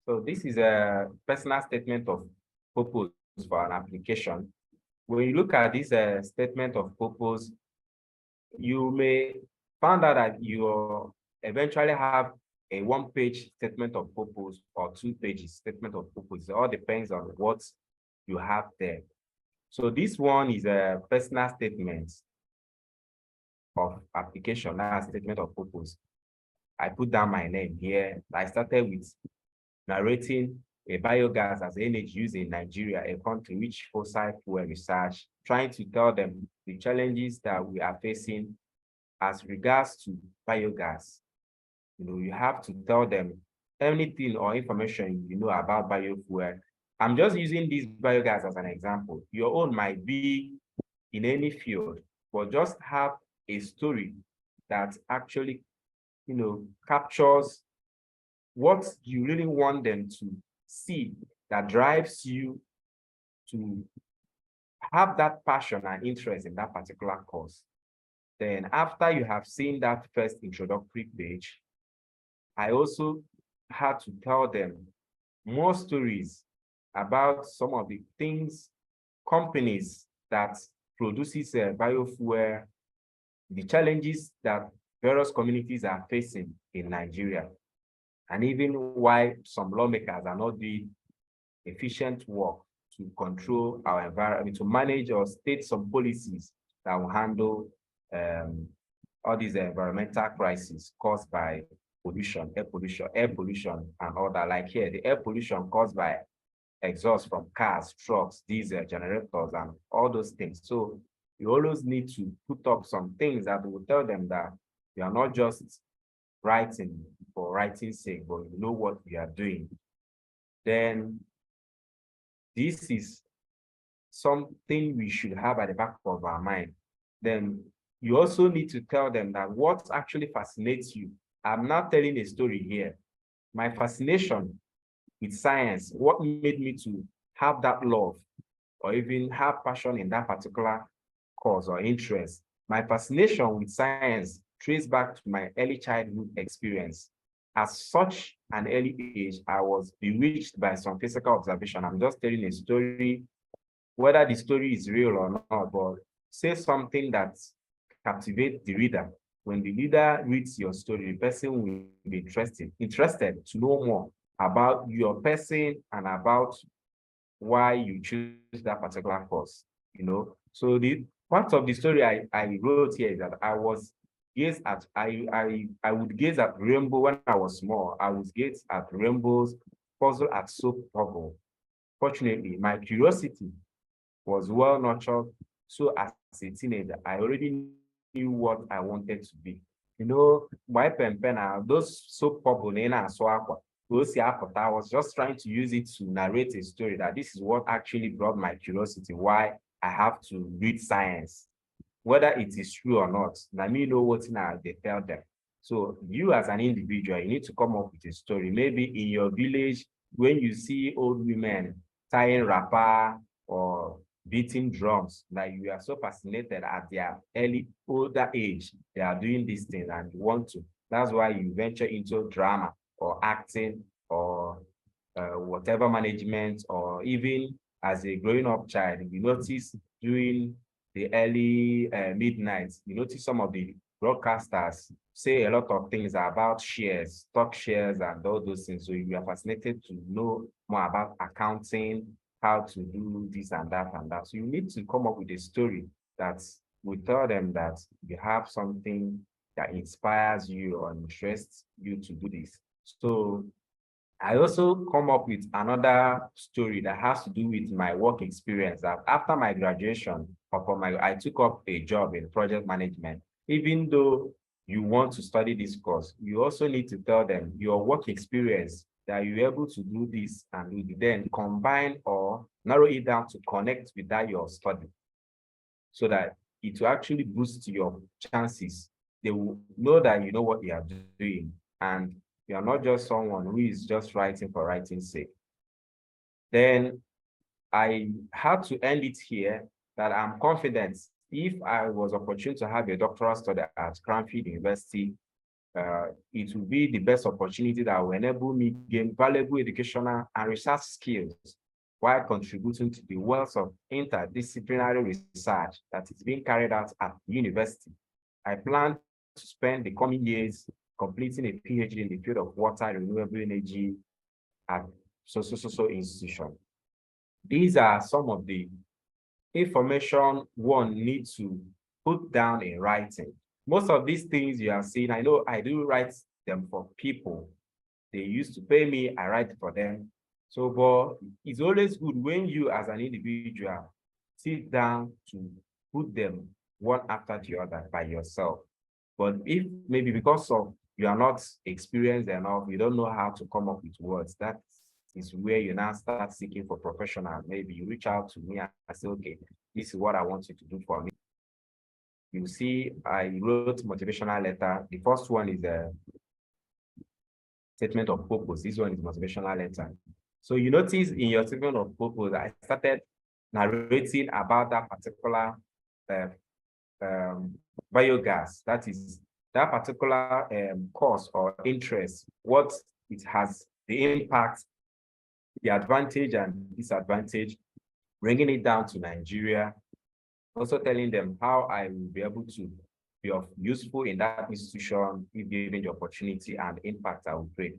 So this is a personal statement of purpose for an application. When you look at this statement of purpose, you may find out that you eventually have a one-page statement of purpose or 2 pages statement of purpose. It all depends on what you have there. So this one is a personal statement of application, that's statement of purpose. I put down my name here. I started with narrating a biogas as energy used in Nigeria, a country which fossil fuel research, trying to tell them the challenges that we are facing as regards to biogas. You have to tell them anything or information you know about biofuel. I'm just using this biogas as an example. Your own might be in any field, but just have a story that actually, captures what you really want them to see that drives you to have that passion and interest in that particular course. Then after you have seen that first introductory page, I also had to tell them more stories about some of the things, companies that produces biofuel, the challenges that various communities are facing in Nigeria, and even why some lawmakers are not doing efficient work to control our environment, to manage or state some policies that will handle all these environmental crises caused by pollution, air pollution, and all that. Like here, the air pollution caused by exhaust from cars, trucks, diesel generators, and all those things. So you always need to put up some things that will tell them that you are not just writing for writing's sake, but you know what you are doing. Then this is something we should have at the back of our mind. Then you also need to tell them that what actually fascinates you. I'm not telling a story here. My fascination with science, what made me to have that love or even have passion in that particular cause or interest. My fascination with science traces back to my early childhood experience. At such an early age, I was bewitched by some physical observation. I'm just telling a story, whether the story is real or not, but say something that captivates the reader. When the reader reads your story, the person will be interested to know more about your person and about why you choose that particular course. So the part of the story I wrote here is that I would gaze at rainbow when I was small. I would gaze at rainbows, puzzle at soap bubble. Fortunately, my curiosity was well nurtured. So as a teenager, I already knew what I wanted to be. My pen, those soap bubble in and so I was just trying to use it to narrate a story that this is what actually brought my curiosity, why I have to read science, whether it is true or not. Let me know what they tell them. So you as an individual, you need to come up with a story. Maybe in your village, when you see old women tying wrapper or beating drums, like you are so fascinated at their older age, they are doing these things and you want to. That's why you venture into drama or acting or whatever management, or even as a growing up child, you notice during the early midnight, you notice some of the broadcasters say a lot of things about shares, stock shares, and all those things. So you are fascinated to know more about accounting, how to do this and that and that. So you need to come up with a story that will tell them that you have something that inspires you or interests you to do this. So I also come up with another story that has to do with my work experience. That after my graduation, I took up a job in project management. Even though you want to study this course, you also need to tell them your work experience, that you're able to do this and then combine or narrow it down to connect with that your study, so that it will actually boost your chances. They will know that you know what you are doing, and you are not just someone who is just writing for writing's sake. Then I had to end it here, that I'm confident if I was opportune to have a doctoral study at Cranfield University, it will be the best opportunity that will enable me gain valuable educational and research skills while contributing to the wealth of interdisciplinary research that is being carried out at the university. I plan to spend the coming years completing a PhD in the field of water and renewable energy at so institution. These are some of the information one needs to put down in writing. Most of these things you have seen, I know I do write them for people. They used to pay me, I write for them. So, but it's always good when you as an individual sit down to put them one after the other by yourself. But if maybe because of you are not experienced enough, you don't know how to come up with words, that is where you now start seeking for professional. Maybe you reach out to me and I say, okay, this is what I want you to do for me. You see, I wrote motivational letter. The first one is a statement of purpose. This one is motivational letter. So you notice in your statement of purpose, I started narrating about that particular biogas. That is that particular course or interest, what it has, the impact, the advantage and disadvantage, bringing it down to Nigeria, also telling them how I will be able to be of useful in that institution if given the opportunity and impact I will create.